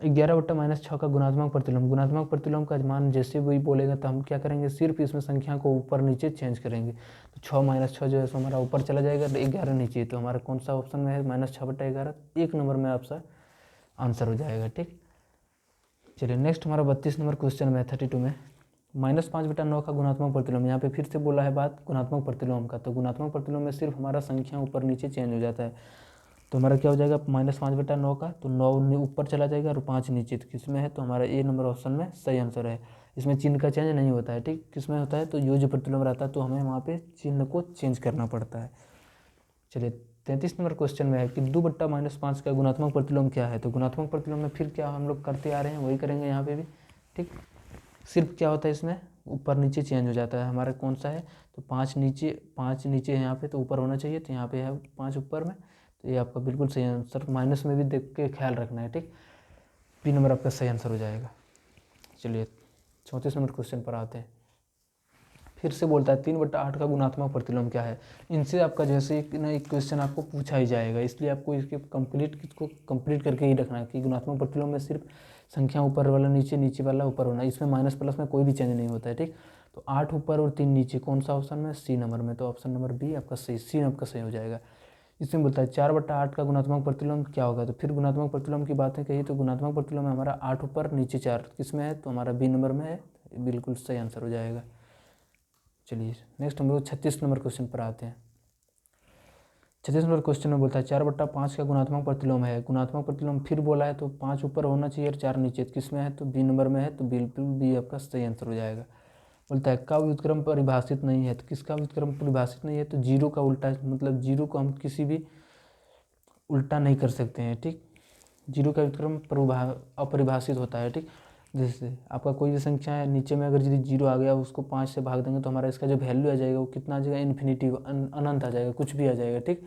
11/-6 का गुणात्मक प्रतिलोम, गुणात्मक प्रतिलोम का मान जैसे भी बोलेगा तो हम क्या करेंगे, सिर्फ इसमें संख्या को ऊपर नीचे चेंज करेंगे। तो 6 - 6 जो है सो हमारा ऊपर चला जाएगा, 11 नीचे। तो हमारा कौन सा ऑप्शन में है, -6/11, 1 नंबर में आपका आंसर हो जाएगा, ठीक। चलिए नेक्स्ट हमारा 32 नंबर क्वेश्चन में 32 में -5/9 का गुणात्मक प्रतिलोम। यहाँ पे फिर से बोला है बात गुणात्मक प्रतिलोम का। तो गुणात्मक प्रतिलोम में सिर्फ हमारा संख्या ऊपर नीचे चेंज हो जाता है। तो हमारा क्या हो जाएगा, -5/9 का, तो 9 ऊपर चला जाएगा और 5 नीचे। तो किस में है, तो हमारा ए नंबर ऑप्शन में सही आंसर है। इसमें चिन्ह का चेंज नहीं होता है, ठीक। किस में होता है, तो योज्य प्रतिलोम रहता है, तो हमें वहाँ पे चिन्ह को चेंज करना पड़ता है। चलिए 33 नंबर क्वेश्चन में है कि 2/-5 का गुणात्मक प्रतिलोम क्या है। तो गुणात्मक प्रतिलोम में फिर क्या हम लोग करते आ रहे हैं, वही करेंगे यहाँ पे भी, ठीक। सिर्फ क्या होता है इसमें, ऊपर नीचे चेंज हो जाता है। हमारा कौन सा है, तो 5 नीचे है यहाँ पे, तो ऊपर होना चाहिए, तो यहाँ पे है 5 ऊपर में। तो ये आपका बिल्कुल सही आंसर, माइनस में भी देख के ख्याल रखना है, ठीक। बी नंबर आपका सही आंसर हो जाएगा। चलिए 34 नंबर क्वेश्चन पर आते हैं। फिर से बोलता है 3/8 का गुणात्मक प्रतिलोम क्या है। इनसे आपका जैसे एक ना एक क्वेश्चन आपको पूछा ही जाएगा, इसलिए आपको इसको कंप्लीट करके ही रखना है कि गुणात्मक प्रतिलोम में सिर्फ संख्या ऊपर वाला नीचे, नीचे वाला ऊपर होना, इसमें माइनस प्लस में कोई भी चेंज नहीं होता है, ठीक। तो 8 ऊपर और 3 नीचे, कौन सा ऑप्शन में, सी नंबर में। तो ऑप्शन नंबर बी आपका सही, सी आपका सही हो जाएगा। इसमें बोलता है 4/8 का गुणात्मक प्रतिलोम क्या होगा। तो फिर गुणात्मक प्रतिलोम की बातें कही, तो गुणात्मक प्रतिलोम में हमारा 8 ऊपर नीचे 4 किस में है, तो हमारा बी नंबर में है, बिल्कुल सही आंसर हो जाएगा। चलिए नेक्स्ट हम लोग 36 नंबर क्वेश्चन पर आते हैं। 36 नंबर क्वेश्चन में बोलता है 4/5 का गुणात्मक प्रतिलोम है। गुणात्मक प्रतिलोम फिर बोला है, तो 5 ऊपर होना चाहिए और 4 नीचे, किस में है, तो बी नंबर में है, तो बिल्कुल बी आपका सही आंसर हो जाएगा। बोलता है का व्युत्क्रम परिभाषित नहीं है। तो किसका व्युत्क्रम परिभाषित नहीं है, तो 0 का उल्टा, मतलब 0 को हम किसी भी उल्टा नहीं कर सकते हैं, ठीक। 0 का व्युत्क्रम अपरिभाषित होता है, ठीक। जैसे आपका कोई भी संख्या है, नीचे में अगर यदि 0 आ गया, उसको 5 से भाग देंगे तो हमारा इसका जो वैल्यू आ जाएगा वो कितना आ जाएगा, इन्फिनिटी, अनंत आ जाएगा, कुछ भी आ जाएगा, ठीक।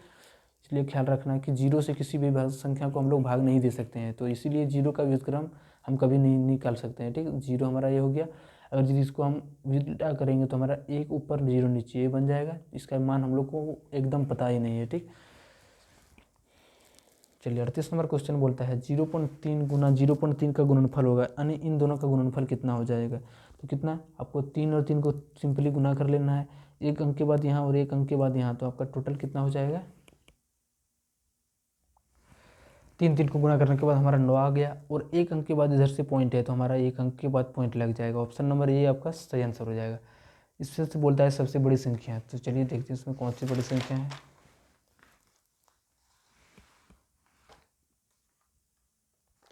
इसलिए ख्याल रखना है कि जीरो से किसी भी संख्या को हम लोग भाग नहीं दे सकते हैं, तो इसीलिए जीरो का व्युत्क्रम हम कभी नहीं निकाल सकते हैं। ठीक, जीरो हमारा ये हो गया। अगर यदि इसको हम उल्टा करेंगे तो हमारा एक ऊपर जीरो नीचे ये बन जाएगा, इसका मान हम लोग को एकदम पता ही नहीं है। ठीक, चलिए 38 नंबर क्वेश्चन बोलता है 0.3 गुना 0.3 का गुणनफल होगा, यानी इन दोनों का गुणनफल कितना हो जाएगा। तो कितना, आपको 3 और 3 को सिंपली गुना कर लेना है, एक अंक के बाद यहाँ और एक अंक के बाद यहाँ, तो आपका टोटल कितना हो जाएगा। 3 3 को गुना करने के बाद हमारा 9 आ गया, और एक अंक के बाद इधर से पॉइंट है तो हमारा एक अंक के बाद पॉइंट लग जाएगा। ऑप्शन नंबर ए आपका सही आंसर हो जाएगा। इससे से बोलता है सबसे बड़ी संख्या, तो चलिए देखते हैं इसमें कौन सी बड़ी संख्या है।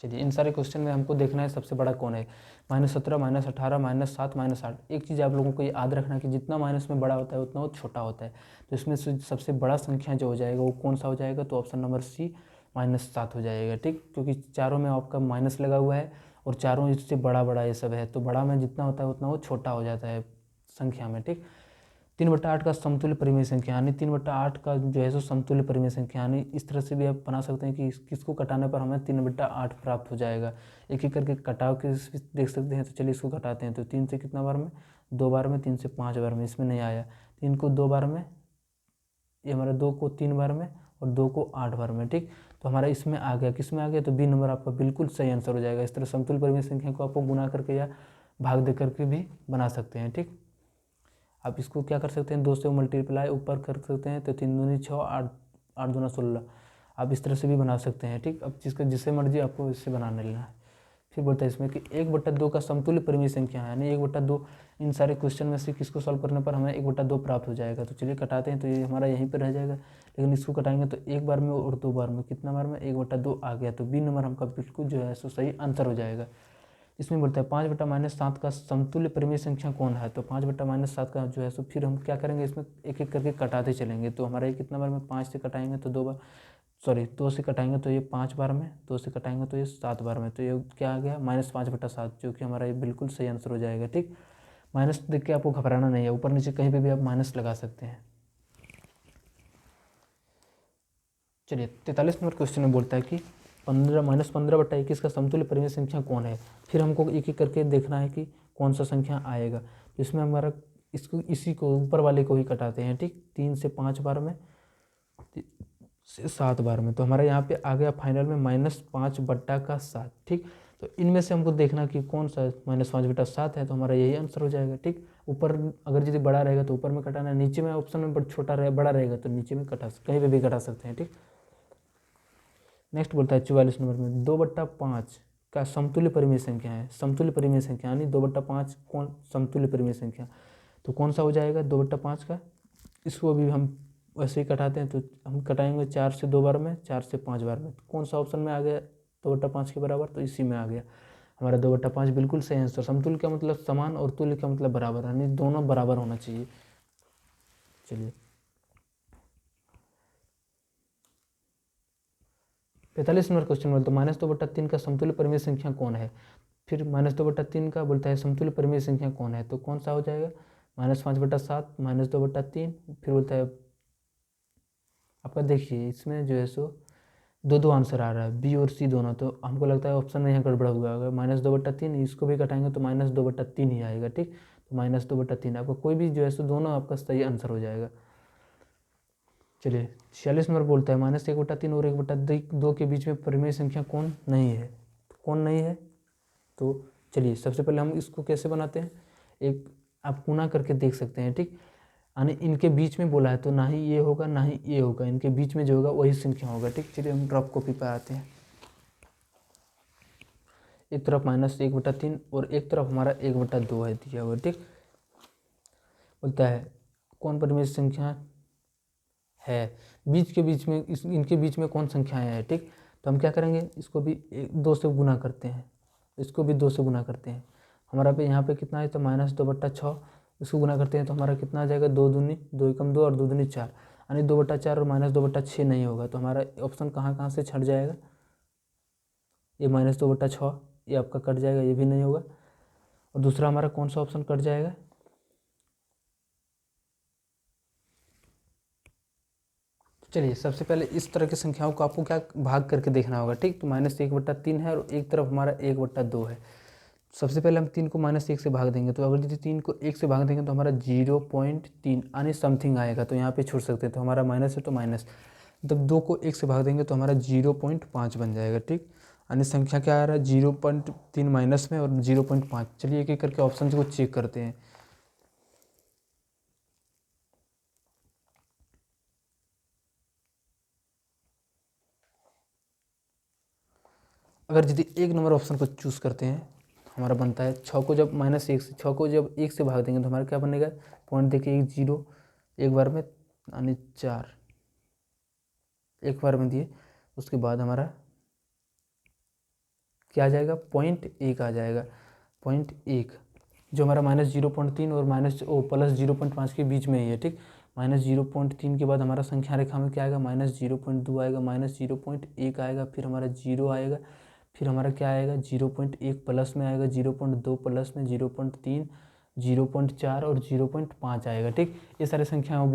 चलिए इन सारे क्वेश्चन में हमको देखना है सबसे बड़ा कौन है। -17, -18, -7, -8। एक चीज़ आप लोगों को याद रखना है कि जितना माइनस में बड़ा होता है उतना वो छोटा होता है, तो इसमें से सबसे बड़ा संख्या जो हो जाएगा वो कौन सा हो जाएगा, तो ऑप्शन नंबर सी -7 हो जाएगा। ठीक, क्योंकि चारों में आपका माइनस लगा हुआ है और चारों इससे बड़ा बड़ा ये सब है, तो बड़ा में जितना होता है उतना वो छोटा हो जाता है संख्या में। ठीक, 3/8 का समतुल्य परिमेय संख्या, यानी 3/8 का जो है सो समतुल्य परिमेय संख्या, यानी इस तरह से भी आप बना सकते हैं कि किसको कटाने पर हमें 3/8 प्राप्त हो जाएगा। एक एक करके कटाव के देख सकते हैं, तो चलिए इसको घटाते हैं। तो 3 से कितना बार में, 2 बार में, 3 से 5 बार में, इसमें नहीं आया। 3 को 2 बार में, ये हमारा 2 को 3 बार में और 2 को 8 बार में। ठीक, तो हमारा इसमें आ गया, किस में आ गया, तो बी नंबर आपका बिल्कुल सही आंसर हो जाएगा। इस तरह समतुल्य परिमेय संख्या को आपको गुना करके या भाग दे करके भी बना सकते हैं। ठीक, आप इसको क्या कर सकते हैं, 2 से मल्टीप्लाई ऊपर कर सकते हैं, तो 3 दूनी 6, 8 8 दूना 16, आप इस तरह से भी बना सकते हैं। ठीक, अब जिसका जिससे मर्जी आपको इससे बनाने लेना है। फिर बोलता है इसमें कि 1/2 का समतुल्य परिमेय संख्या है, यानी 1/2 इन सारे क्वेश्चन में से किसको सॉल्व करने पर हमें 1/2 प्राप्त हो जाएगा। तो चलिए कटाते हैं, तो ये हमारा यहीं पर रह जाएगा, लेकिन इसको कटाएंगे तो एक बार में और 2 बार में, कितना बार में, 1/2 आ गया, तो बी नंबर हमका बिल्कुल जो है सो सही आंसर हो जाएगा। इसमें बोलता है 5/-7 का समतुल्य परिमेय संख्या कौन है। तो 5/-7 का जो है सो फिर हम क्या करेंगे, इसमें एक एक करके कटाते चलेंगे। तो हमारा ये कितना बार में, 5 से कटाएंगे तो 2 बार, सॉरी 2 से कटाएंगे तो ये 5 बार में, 2 से कटाएंगे तो ये 7 बार में, तो ये क्या आ गया, -5/7, जो कि हमारा ये बिल्कुल सही आंसर हो जाएगा। ठीक, माइनस देख के आपको घबराना नहीं है, ऊपर नीचे कहीं पर भी आप माइनस लगा सकते हैं। चलिए 43 नंबर क्वेश्चन में बोलता है कि 15 -15/21 का समतुल्य परिमेय संख्या कौन है। फिर हमको एक एक करके देखना है कि कौन सा संख्या आएगा। तो इसमें हमारा इसको इसी को ऊपर वाले को ही कटाते हैं। ठीक, 3 से 5 बार में, से 7 बार में, तो हमारा यहाँ पे आ गया फाइनल में -5/7। ठीक, तो इनमें से हमको देखना कि कौन सा -5/7 है, तो हमारा यही आंसर हो जाएगा। ठीक, ऊपर अगर यदि बड़ा रहेगा तो ऊपर में कटाना है, नीचे में ऑप्शन में छोटा बड़ा रहेगा तो नीचे में कहीं पे भी कटा सकते हैं। ठीक, नेक्स्ट बोलता है 44 नंबर में 2/5 का समतुल्य परिमेय संख्या है। समतुल्य परिमेय संख्या यानी 2/5 कौन समतुल्य परिमेय संख्या, तो कौन सा हो जाएगा 2/5 का। इसको भी हम वैसे ही कटाते हैं, तो हम कटाएंगे 4 से 2 बार में, 4 से 5 बार में, कौन सा ऑप्शन में आ गया 2/5 के बराबर, तो इसी में आ गया हमारा 2/5 बिल्कुल सही आंसर। समतुल्य का मतलब समान और तुल्य का मतलब बराबर, यानी दोनों बराबर होना चाहिए। चलिए 45 नंबर क्वेश्चन बोलते हैं -2/3 का समतुल्य परिमेय संख्या कौन है। फिर -2/3 का बोलता है समतुल्य परिमेय संख्या कौन है, तो कौन सा हो जाएगा, -5/7, -2/3। फिर बोलता है आपका, देखिए इसमें जो है सो दो दो आंसर आ रहा है, बी और सी दोनों, तो हमको लगता है ऑप्शन में यहाँ गड़बड़ा हुआ होगा। -2/3 इसको भी कटाएंगे तो -2/3 ही आएगा। ठीक, तो -2/3 आपका कोई भी जो है सो दोनों आपका सही आंसर हो जाएगा। चलिए 46 नंबर बोलता है -1/3 और 1/2 के बीच में परिमेय संख्या कौन नहीं है। कौन नहीं है, तो चलिए सबसे पहले हम इसको कैसे बनाते हैं, एक आप गुना करके देख सकते हैं। ठीक, यानी इनके बीच में बोला है तो ना ही ये होगा ना ही ये होगा, इनके बीच में जो होगा वही संख्या होगा। ठीक, चलिए हम ड्रॉप कॉपी पर आते हैं। एक तरफ -1/3 और एक तरफ हमारा 1/2 है दिया हुआ। ठीक, बोलता है कौन परिमेय संख्या है, बीच के बीच में इनके बीच में कौन संख्याएं हैं। ठीक, तो हम क्या करेंगे, इसको भी 2 से गुना करते हैं, इसको भी 2 से गुना करते हैं। हमारा पे यहाँ पे कितना है, तो -2/6, इसको गुना करते हैं तो हमारा कितना आ जाएगा, 2 दूनी 2 एकम 2 और 2 दूनी 4, यानी 2/4 और -2/6 नहीं होगा, तो हमारा ऑप्शन कहाँ कहाँ से छट जाएगा, ये -2/6 ये आपका कट जाएगा, ये भी नहीं होगा। और दूसरा हमारा कौन सा ऑप्शन कट जाएगा, चलिए सबसे पहले इस तरह की संख्याओं को आपको क्या भाग करके देखना होगा, ठीक। तो -1/3 है और एक तरफ हमारा 1/2 है। सबसे पहले हम 3 को -1 से भाग देंगे, तो अगर यदि 3 को 1 से भाग देंगे तो हमारा 0.3 यानी समथिंग आएगा, तो यहाँ पे छोड़ सकते हैं। तो हमारा माइनस है तो माइनस, जब 2 को 1 से भाग देंगे तो हमारा 0.5 बन जाएगा, ठीक। यानी संख्या क्या आ रहा है, 0.3 माइनस में और 0.5। चलिए एक एक करके ऑप्शन को चेक करते हैं। अगर यदि 1 नंबर ऑप्शन को चूज़ करते हैं, हमारा बनता है 6 को जब -1 से 6 को जब 1 से भाग देंगे तो हमारा क्या बनेगा, पॉइंट देखिए 0 एक बार में यानी 4 एक बार में दिए, उसके बाद हमारा क्या आ जाएगा, 0.1 आ जाएगा। 0.1 जो हमारा -0.3 और +0.5 के बीच में ही है, ठीक। -0.3 के बाद हमारा संख्या रेखा में क्या आएगा, -0.2 आएगा, -0.1 आएगा, फिर हमारा 0 आएगा, फिर हमारा क्या आएगा, 0.1 प्लस में आएगा, 0.2 प्लस में, 0.3, 0.4 और 0.5 आएगा, ठीक। ये सारे संख्या में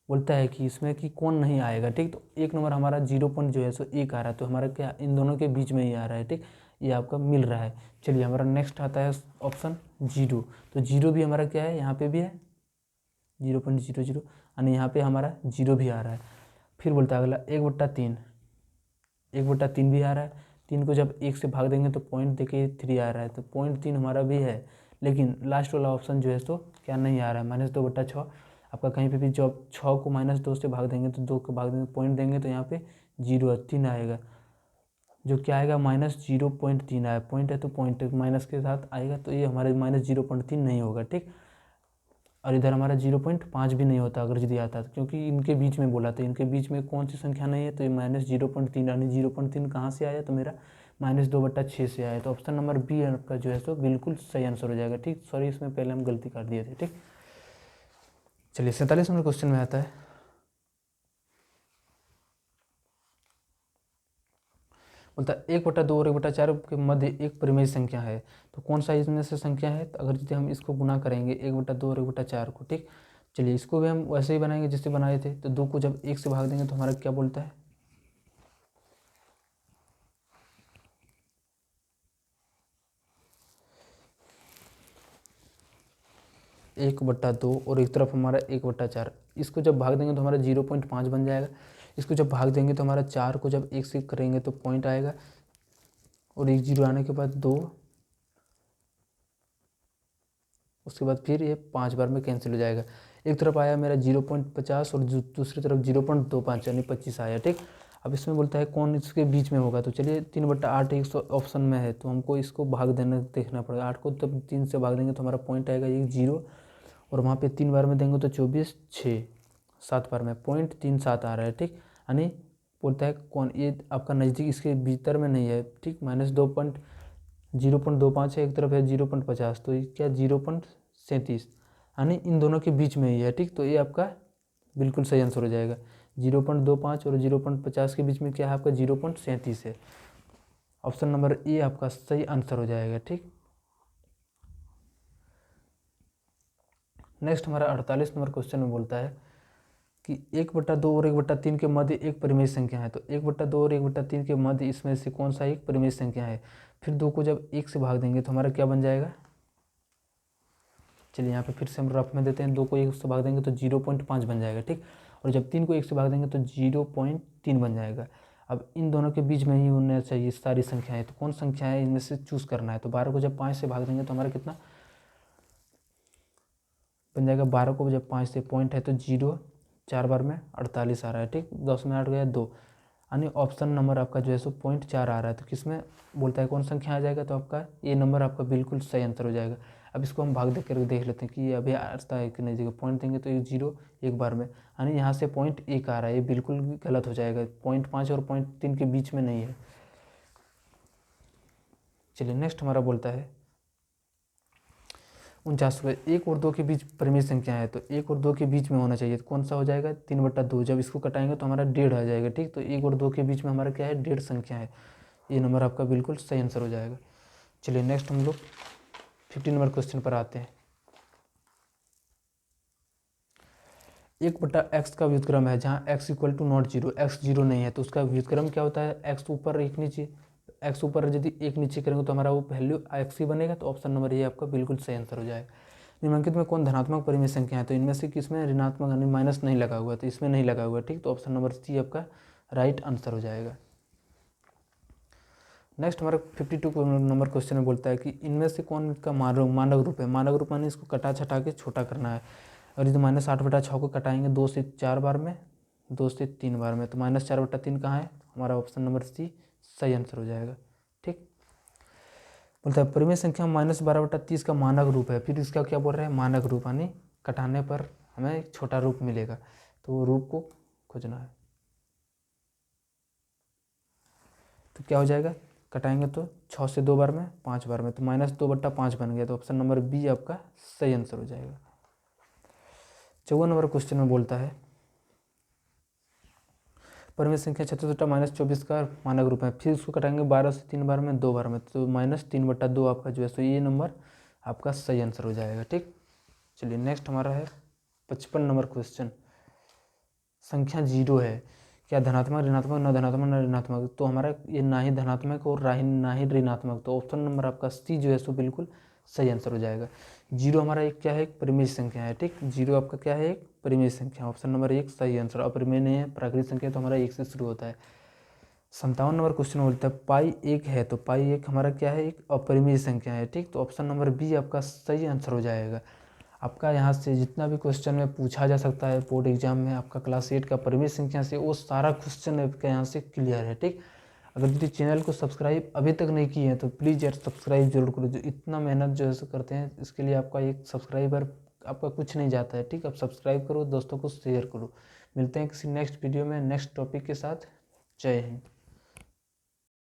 बोलता है कि इसमें कि कौन नहीं आएगा, ठीक। तो एक नंबर हमारा 0.1 आ रहा है, तो हमारा क्या इन दोनों के बीच में ही आ रहा है, ठीक। ये आपका मिल रहा है। चलिए हमारा नेक्स्ट आता है ऑप्शन 0। तो 0 भी हमारा क्या है, यहाँ पे भी है 0.00 यानी यहाँ पे हमारा 0 भी आ रहा है। फिर बोलता है अगला 1/3, 1/3 भी आ रहा है। 3 को जब 1 से भाग देंगे तो पॉइंट देखिए 3 आ रहा है, तो 0.3 हमारा भी है। लेकिन लास्ट वाला ऑप्शन जो है तो क्या नहीं आ रहा है, -2/6। आपका कहीं पे भी जब 6 को -2 से भाग देंगे तो 2 को भाग देंगे, पॉइंट देंगे तो यहाँ पे 0 3 आएगा, जो क्या आएगा, -0.3 आया। पॉइंट है तो पॉइंट माइनस के साथ आएगा, तो ये हमारे -0.3 नहीं होगा, ठीक। और इधर हमारा 0.5 भी नहीं होता अगर यदि आता, तो क्योंकि इनके बीच में बोला था, इनके बीच में कौन सी संख्या नहीं है, तो ये -0.3 यानी 0.3 कहाँ से आया, तो मेरा -2/6 से आया। तो ऑप्शन नंबर बी आपका जो है सो बिल्कुल सही आंसर हो जाएगा, ठीक। सॉरी इसमें पहले हम गलती कर दिए थे, ठीक। चलिए 47 नंबर क्वेश्चन में आता है, बोलता है 1/2 और 1/4 के मध्य एक परिमेय संख्या है, तो कौन सा इसमें से संख्या है। तो अगर यदि हम इसको गुना करेंगे 1/2 और 1/4 को, ठीक। चलिए इसको भी हम वैसे ही बनाएंगे जैसे बनाए थे। तो 2 को जब 1 से भाग देंगे तो हमारा क्या बोलता है, 1/2 और एक तरफ हमारा 1/4। इसको जब भाग देंगे तो हमारा 0.5 बन जाएगा। इसको जब भाग देंगे तो हमारा 4 को जब 1 से करेंगे तो पॉइंट आएगा, और 1 0 आने के बाद 2, उसके बाद फिर ये 5 बार में कैंसिल हो जाएगा। एक तरफ आया मेरा 0.50 और दूसरी तरफ 0.25 यानी 25 आया, ठीक। अब इसमें बोलता है कौन इसके बीच में होगा। तो चलिए 3/8 एक ऑप्शन में है, तो हमको इसको भाग देना देखना पड़ेगा। 8 को तब 3 से भाग देंगे तो हमारा पॉइंट आएगा 1 0, और वहाँ पे 3 बार में देंगे तो 24 6, 7 बार में पॉइंट 3 7 आ रहा है, ठीक। यानी बोलता है कौन, ये आपका नज़दीक इसके भीतर में नहीं है, ठीक। -0.25 है, एक तरफ है 0.50, तो ये क्या 0.37 यानी इन दोनों के बीच में ही है, ठीक। तो ये आपका बिल्कुल सही आंसर हो जाएगा। 0.25 और 0.50 के बीच में क्या है आपका 0.37 है। ऑप्शन नंबर ए आपका सही आंसर हो जाएगा, ठीक। नेक्स्ट हमारा 48 नंबर क्वेश्चन में बोलता है कि 1/2 और 1/3 के मध्य एक परिमेय संख्या है। तो 1/2 और 1/3 के मध्य इसमें से कौन सा एक परिमेय संख्या है। फिर 2 को जब 1 से भाग देंगे तो हमारा क्या बन जाएगा। चलिए यहाँ पे फिर से हम रफ में देते हैं। 2 को 1 से भाग देंगे तो 0.5 बन जाएगा, ठीक। और जब 3 को 1 से भाग देंगे तो 0.3 बन जाएगा। अब इन दोनों के बीच में ही होना चाहिए सारी संख्याएं, तो कौन संख्या है इनमें से चूज़ करना है। तो 12 को जब 5 से भाग देंगे तो हमारा कितना बन जाएगा। 12 को जब 5 से पॉइंट है तो 0, 4 बार में 48 आ रहा है, ठीक। 10 में 8 गया 2, यानी ऑप्शन नंबर आपका जो है सो 0.4 आ रहा है। तो किसमें बोलता है कौन संख्या आ जाएगा, तो आपका ये नंबर आपका बिल्कुल सही आंसर हो जाएगा। अब इसको हम भाग दे करके देख लेते हैं कि ये अभी आता है कि नहीं। जगह पॉइंट देंगे तो 1 0 एक बार में, यानी यहाँ से 0.1 आ रहा है, ये बिल्कुल गलत हो जाएगा। 0.5 और 0.3 के बीच में नहीं है। चलिए नेक्स्ट हमारा बोलता है 49, 1 और 2 के बीच परिमेय संख्या है। तो 1 और 2 के बीच में होना चाहिए, तो कौन सा हो जाएगा 3/2। जब इसको कटाएंगे तो हमारा 1.5 आ जाएगा, ठीक। तो 1 और 2 के बीच में हमारा क्या है 1.5 संख्या है। ये नंबर आपका बिल्कुल सही आंसर हो जाएगा। चलिए नेक्स्ट हम लोग 50 नंबर क्वेश्चन पर आते हैं। 1/x का व्युत्क्रम है जहाँ x equal to not zero, x zero नहीं है तो उसका व्युत्क्रम क्या होता है, x ऊपर एक नीचे, x ऊपर यदि एक नीचे करेंगे तो हमारा वो वैल्यू x ही बनेगा। तो ऑप्शन नंबर ये आपका बिल्कुल सही आंसर हो जाएगा। निम्नलिखित में कौन धनात्मक परिमेय संख्या है, तो इनमें से किसमें ऋणात्मक यानी माइनस नहीं लगा हुआ, तो इसमें नहीं लगा हुआ, ठीक। तो ऑप्शन नंबर सी आपका राइट आंसर हो जाएगा। नेक्स्ट हमारा 52 नंबर क्वेश्चन में बोलता है कि इनमें से कौन का मानक रूप है। मानक रूप माने इसको कटा छटा के छोटा करना है। और ये तो -8/6 को कटाएंगे 2 से 4 बार में, 2 से 3 बार में, तो -4/3 कहाँ है, हमारा ऑप्शन नंबर सी सही आंसर हो जाएगा, ठीक। बोलता है परिमेय संख्या -12/30 का मानक रूप है। फिर इसका क्या बोल रहे हैं, मानक रूप यानी कटाने पर हमें एक छोटा रूप मिलेगा, तो वो रूप को खोजना है। तो क्या हो जाएगा, कटाएंगे तो 6 से 2 बार में, 5 बार में, तो -2/5 बन गया। तो ऑप्शन नंबर बी आपका सही आंसर हो जाएगा। 54 नंबर क्वेश्चन में बोलता है परिमेय संख्या 36/-24 का मानक रूप है। फिर उसको कटाएंगे 12 से 3 बार में, 2 बार में, तो -3/2 आपका जो है सो ये नंबर आपका सही आंसर हो जाएगा, ठीक। चलिए नेक्स्ट हमारा है 55 नंबर क्वेश्चन। संख्या 0 है, क्या धनात्मक, ऋणात्मक, न धनात्मक न ऋणात्मक, तो हमारा ये ना ही धनात्मक और ना ही ऋणात्मक, तो ऑप्शन नंबर आपका सी जो है सो बिल्कुल सही आंसर हो जाएगा। 0 हमारा एक क्या है, एक परिमेय संख्या है, ठीक। 0 आपका क्या है, एक परिमेय संख्या, ऑप्शन नंबर 1 सही आंसर। अपरिमेय नहीं है, प्राकृतिक संख्या तो हमारा 1 से शुरू होता है। 57 नंबर क्वेश्चन बोलता है पाई 1 है, तो पाई 1 हमारा क्या है, एक अपरिमेय संख्या है, ठीक। तो ऑप्शन नंबर बी आपका सही आंसर हो जाएगा। आपका यहाँ से जितना भी क्वेश्चन में पूछा जा सकता है बोर्ड एग्जाम में आपका क्लास 8 का परिमेय संख्या से, वो सारा क्वेश्चन आपके यहाँ से क्लियर है, ठीक। अगर यदि चैनल को सब्सक्राइब अभी तक नहीं किए हैं तो प्लीज़ यार सब्सक्राइब जरूर करो। जो इतना मेहनत जो है करते हैं इसके लिए आपका एक सब्सक्राइबर आपका कुछ नहीं जाता है, ठीक। अब सब्सक्राइब करो, दोस्तों को शेयर करो। मिलते हैं किसी नेक्स्ट वीडियो में नेक्स्ट टॉपिक के साथ। जय हिंद।